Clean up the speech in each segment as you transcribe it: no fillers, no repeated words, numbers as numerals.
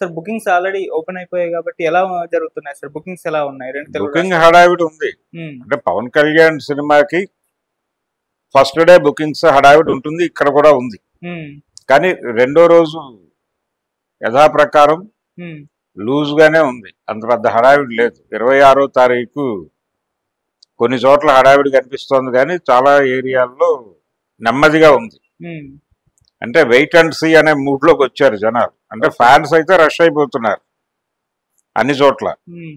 Sir bookings already open అయిపోయాయి కాబట్టి ఎలా జరుగుతున్నాయి సార్? బుకింగ్స్ ఎలా ఉన్నాయి 2 తెలుగు బుకింగ్ రాష్ట్రాల్లో? హడావిడి ఉంది. హ్మ్. అంటే పవన్ కళ్యాణ్ సినిమాకి ఫస్ట్ డే బుకింగ్స్ హడావిడి ఉంటుంది, ఇక్కడ కూడా ఉంది. హ్మ్. కానీ రెండో రోజు యథాప్రకారం హ్మ్. లూజ్ గానే ఉంది, అంత పెద్ద హడావిడి లేదు. 26వ తారీఖు కొన్ని చోట్ల హడావిడి కనిపిస్తోంది, కానీ చాలా ఏరియాల్లో నెమ్మదిగా ఉంది. హ్మ్. అంటే వెయిట్ అండ్ సీ అనే మూడ్ లోకి వచ్చారు జనాలు. అంటే ఫ్యాన్స్ అయితే రష్ అయిపోతున్నారు అన్ని చోట్ల. హ్మ్.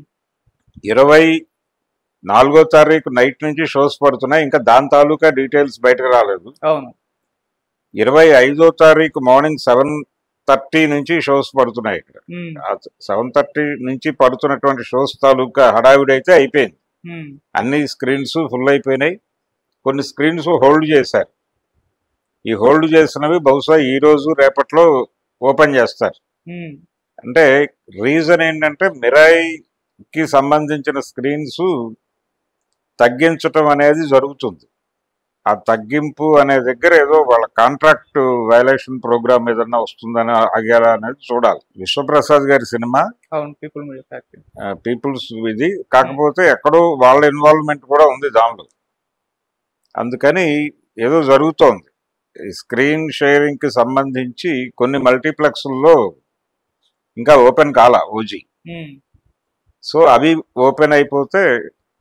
24వ తారీఖు నైట్ నుంచి షోస్ పడుతున్నాయి, ఇంకా దాని తాలూకా డీటెయిల్స్ బయటకు రాలేదు. అవును. 25వ తారీఖు మార్నింగ్ 7:30 నుంచి షోస్ పడుతున్నాయి ఇక్కడ. హ్మ్. 7:30 నుంచి పడుతున్నటువంటి షోస్ తాలూకా హడావిడి అయితే అయిపోయింది. హ్మ్. అన్ని స్క్రీన్స్ ఫుల్ అయిపోయినాయి. కొన్ని స్క్రీన్స్ హోల్డ్ చేశారు. ఈ హోల్డ్ చేసినవి బహుశా ఈ రోజు రేపట్లో ఓపెన్ చేస్తారు. హ్మ్. అంటే రీజన్ ఏంటంటే మిరాయికి సంబంధించిన స్క్రీన్స్ తగ్గించటం అనేది జరుగుతుంది. ఆ తగ్గింపు అనే దగ్గర ఏదో వాళ్ళ కాంట్రాక్ట్ వైలేషన్ ప్రోగ్రామ్ ఏదన్నా వస్తుందని ఆగారా అనేది చూడాలి. విశ్వప్రసాద్ గారి సినిమా అవును. People media factory. పీపుల్స్ ఇది, కాకపోతే ఎక్కడో వాళ్ళ ఇన్వాల్వ్మెంట్ కూడా ఉంది దానిలో. అందుకని ఏదో జరుగుతోంది. స్క్రీన్ షేరింగ్ కి సంబంధించి కొన్ని మల్టీప్లెక్స్ల్లో ఇంకా ఓపెన్ కాల ఓజీ. హ్మ్. సో అవి ఓపెన్ అయిపోతే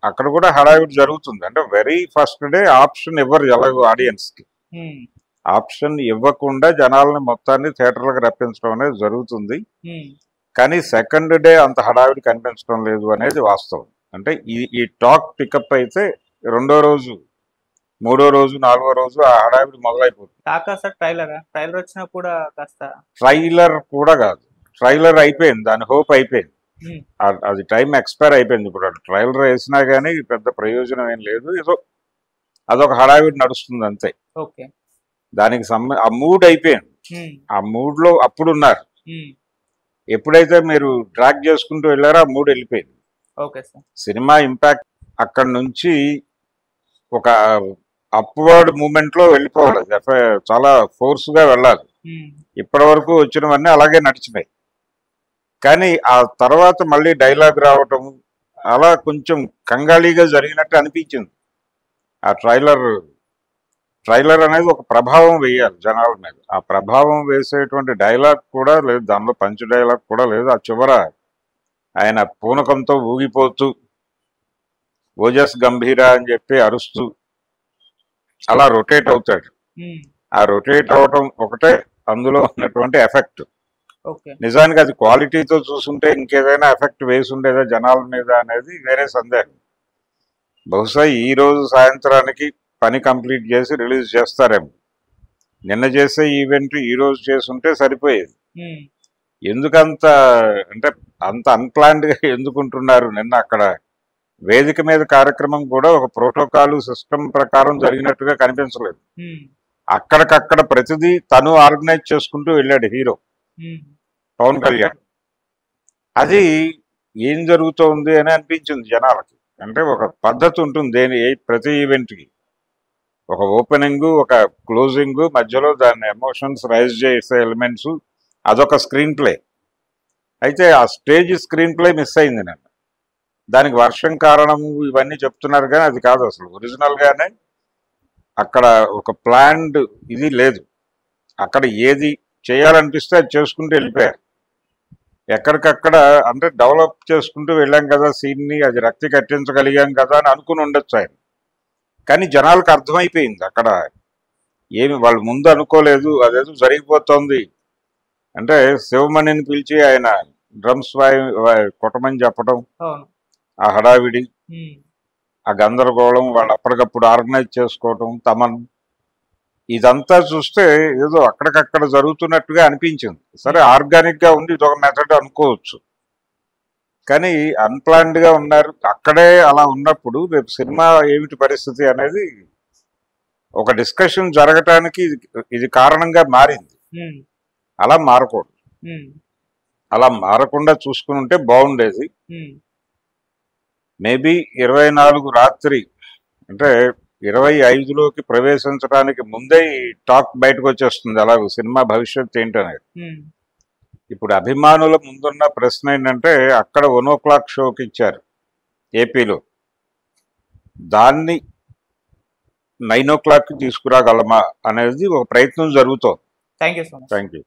అక్కడ కూడా హడావిడి జరుగుతుంది. అంటే వెరీ ఫస్ట్ డే ఆప్షన్ ఇవ్వరు ఎలాగో ఆడియన్స్ కి. హ్మ్. ఆప్షన్ ఇవ్వకుండా జనాలని మొత్తాన్ని థియేటర్లకు రప్పించడం అనేది జరుగుతుంది. హ్మ్. కానీ సెకండ్ డే అంత హడావిడి కనిపించడం లేదు అనేది వాస్తవం. అంటే ఈ టాక్ పికప్ అయితే రెండో రోజు, మూడో రోజు, నాలుగో రోజు ఆ హడావిడి మొదలైపోతుంది. టాకా సార్ ట్రైలరా? ట్రైలర్ వచ్చినా కూడా కాస్త ట్రైలర్ కూడా కాదు, ట్రైలర్ అయిపోయింది, దాని హోప్ అయిపోయింది. హ్మ్. అది టైం ఎక్స్పైర్ అయిపోయింది. ఇప్పుడు ట్రైలర్ వేసినా కానీ పెద్ద ప్రయోజనం ఏం లేదు. ఏదో అదొక హడావిడి నడుస్తుంది అంతే. ఓకే. దానికి ఆ మూడ్ అయిపోయింది. హ్మ్. ఆ మూడ్ లో అప్పుడు ఉన్నారు. హ్మ్. ఎప్పుడైతే మీరు ట్రాక్ చేసుకుంటూ వెళ్ళారో ఆ మూడ్ వెళ్ళిపోయింది. Okay sir. సినిమా ఇంపాక్ట్ అక్కడ నుంచి ఒక అప్వర్డ్ మూమెంట్ లో వెళ్ళిపోవాలి, చాలా ఫోర్స్ గా వెళ్ళాలి. హ్మ్. ఇప్పటి వరకు వచ్చినవన్నీ అలాగే నడిచినాయి. కానీ ఆ తర్వాత మళ్ళీ డైలాగ్ రావటం అలా కొంచెం కంగాళీగా జరిగినట్టు అనిపించింది. ఆ ట్రైలర్ అనేది ఒక ప్రభావం వేయాలి జనాల మీద. ఆ ప్రభావం వేసేటువంటి డైలాగ్ కూడా లేదు, దానిలో పంచ్ డైలాగ్ కూడా లేదు. ఆ చివర ఆయన పూనకంతో ఊగిపోతూ ఓజస్ గంభీర అని చెప్పి అరుస్తూ అలా రొటేట్ అవుతాడు. హ్మ్. ఆ రొటేట్ అవటం ఒకటే అందులో ఉన్నటువంటి ఎఫెక్ట్. ఓకే. నిజానికి అది క్వాలిటీతో చూసుంటే ఇంకేదైనా ఎఫెక్ట్ వేసి ఉండేదా జనాల మీద అనేది వేరే సందేహం. బహుశా ఈ రోజు సాయంత్రానికి పని కంప్లీట్ చేసి రిలీజ్ చేస్తారేమో. నిన్న చేసే ఈవెంట్ ఈ రోజు చేసుంటే సరిపోయేది. హ్మ్. ఎందుకంత అంటే అంత అన్ప్లాన్డ్ గా ఎందుకుంటున్నారు? నిన్న అక్కడ వేదిక మీద కార్యక్రమం కూడా ఒక ప్రోటోకాల్ సిస్టమ్ ప్రకారం జరిగినట్టుగా కనిపించలేదు. హ్మ్. అక్కడికక్కడ ప్రతిదీ తను ఆర్గనైజ్ చేసుకుంటూ వెళ్ళాడు హీరో హ్మ్. పవన్ కళ్యాణ్. అది ఏం జరుగుతోంది అని అనిపించింది జనాలకి. అంటే ఒక పద్ధతి ఉంటుంది ప్రతి ఈవెంట్కి. ఒక ఓపెనింగ్, ఒక క్లోజింగ్, మధ్యలో దాని ఎమోషన్స్ రైజ్ చేసే ఎలిమెంట్స్, అదొక స్క్రీన్ ప్లే. అయితే ఆ స్టేజ్ స్క్రీన్ ప్లే మిస్ అయింది నిన్న. దానికి వర్షం కారణము ఇవన్నీ చెప్తున్నారు, కానీ అది కాదు. అసలు ఒరిజినల్ గానే అక్కడ ఒక ప్లాన్డ్ ఇది లేదు. అక్కడ ఏది చేయాలనిపిస్తే అది చేసుకుంటూ వెళ్ళిపోయారు. ఎక్కడికక్కడ అంటే డెవలప్ చేసుకుంటూ వెళ్ళాం కదా సీన్ ని, అది రక్తి కట్టించగలిగాం కదా అని అనుకుని ఉండొచ్చు ఆయన. కానీ జనాలకు అర్థమైపోయింది అక్కడ ఏమి వాళ్ళు ముందు అనుకోలేదు, అదేదో జరిగిపోతోంది. అంటే శివమణిని పిలిచి ఆయన డ్రమ్స్ కొట్టమని చెప్పడం, అవును. ఆ హడావిడి, హ్మ్. ఆ గందరగోళం, వాళ్ళు అప్పటికప్పుడు ఆర్గనైజ్ చేసుకోవటం, ఇదంతా చూస్తే ఏదో అక్కడికక్కడ జరుగుతున్నట్టుగా అనిపించింది. సరే ఆర్గానిక్ గా ఉంది, ఇదొక మెథడ్ అనుకోవచ్చు. కానీ అన్ప్లాన్డ్ గా ఉన్నారు. అక్కడే అలా ఉన్నప్పుడు రేపు సినిమా ఏమిటి పరిస్థితి అనేది ఒక డిస్కషన్ జరగటానికి ఇది కారణంగా మారింది. హ్మ్. అలా మారకూడదు. హ్మ్. అలా మారకుండా చూసుకుని ఉంటే బాగుండేది. హ్మ్. మేబీ 24 రాత్రి అంటే 25లోకి ప్రవేశించడానికి ముందే ఈ టాక్ బయటకు వచ్చేస్తుంది. అలాగే సినిమా భవిష్యత్తు ఏంటనేది. హ్మ్. ఇప్పుడు అభిమానుల ముందున్న ప్రశ్న ఏంటంటే అక్కడ 1:00 షోకి ఇచ్చారు ఏపీలో, దాన్ని 9:00 తీసుకురాగలమా అనేది ఒక ప్రయత్నం జరుగుతోంది. Thank you so much. Thank you.